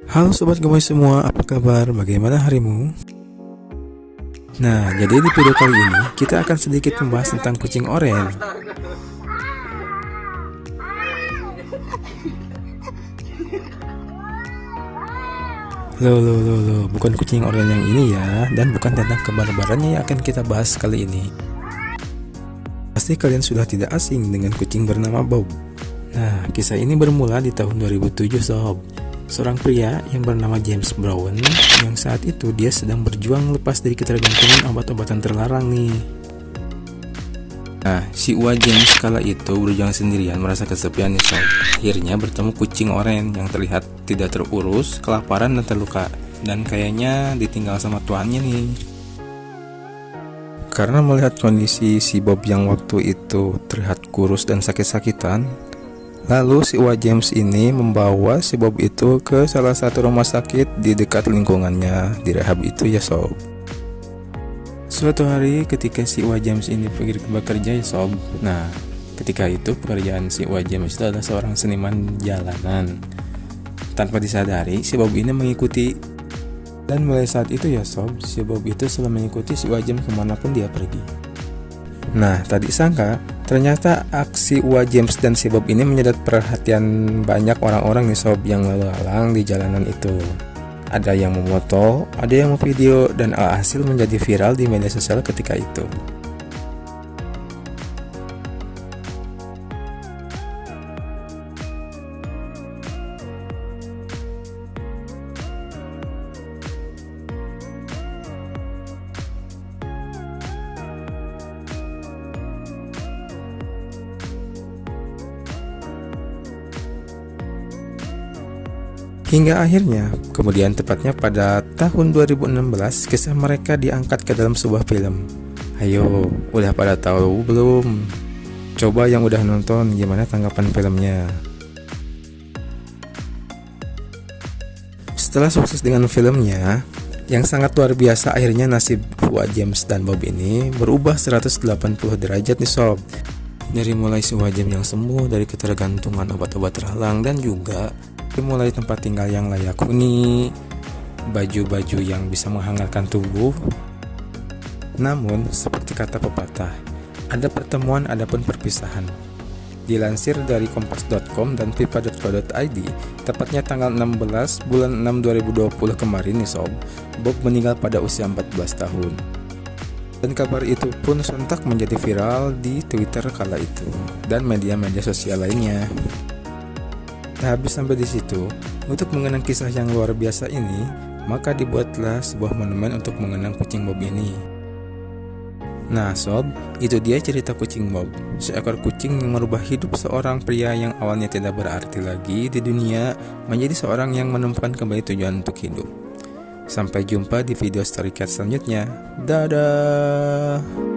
Halo sobat gemoy semua, apa kabar? Bagaimana harimu? Nah, jadi di video kali ini kita akan sedikit membahas tentang kucing oranye. Loh, bukan kucing oranye yang ini ya, dan bukan tentang kebarbarannya yang akan kita bahas kali ini. Pasti kalian sudah tidak asing dengan kucing bernama Bob. Nah, kisah ini bermula di tahun 2007 sob. Seorang pria yang bernama James Brown yang saat itu dia sedang berjuang lepas dari ketergantungan obat-obatan terlarang nih. Nah, si Ua James kala itu berjuang sendirian merasa kesepian nih sob. Akhirnya bertemu kucing oranye yang terlihat tidak terurus, kelaparan dan terluka, dan kayaknya ditinggal sama tuannya nih. Karena melihat kondisi si Bob yang waktu itu terlihat kurus dan sakit-sakitan, lalu si Ua James ini membawa si Bob itu ke salah satu rumah sakit di dekat lingkungannya, di rehab itu ya sob. Suatu hari ketika si Ua James ini pergi bekerja ya sob. Nah, ketika itu pekerjaan si Ua James itu adalah seorang seniman jalanan. Tanpa disadari si Bob ini mengikuti, dan mulai saat itu ya sob, si Bob itu selalu mengikuti si Ua James kemanapun dia pergi. Nah, tadi sangka ternyata aksi Ua James dan si Bob ini menyedot perhatian banyak orang-orang nih sob yang lalu lalang di jalanan itu. Ada yang memoto, ada yang memvideo, dan alhasil menjadi viral di media sosial ketika itu. Hingga akhirnya, kemudian tepatnya pada tahun 2016, kisah mereka diangkat ke dalam sebuah film. Ayo, udah pada tahu belum? Coba yang udah nonton, gimana tanggapan filmnya? Setelah sukses dengan filmnya, yang sangat luar biasa, akhirnya nasib Ua James dan Bob ini berubah 180 derajat nih sob. Dari mulai si Ua James yang sembuh dari ketergantungan obat-obat terhalang, dan juga mulai tempat tinggal yang layak huni, baju-baju yang bisa menghangatkan tubuh. Namun, seperti kata pepatah, ada pertemuan adapun perpisahan. Dilansir dari kompas.com dan fifa.co.id, tepatnya tanggal 16 bulan 6 2020 kemarin nih sob, Bob meninggal pada usia 14 tahun. Dan kabar itu pun sontak menjadi viral di Twitter kala itu dan media-media sosial lainnya. Habis sampai di situ, untuk mengenang kisah yang luar biasa ini, maka dibuatlah sebuah monumen untuk mengenang kucing Bob ini. Nah sob, itu dia cerita kucing Bob, seekor kucing yang merubah hidup seorang pria yang awalnya tidak berarti lagi di dunia menjadi seorang yang menemukan kembali tujuan untuk hidup. Sampai jumpa di video storycat selanjutnya. Dadah.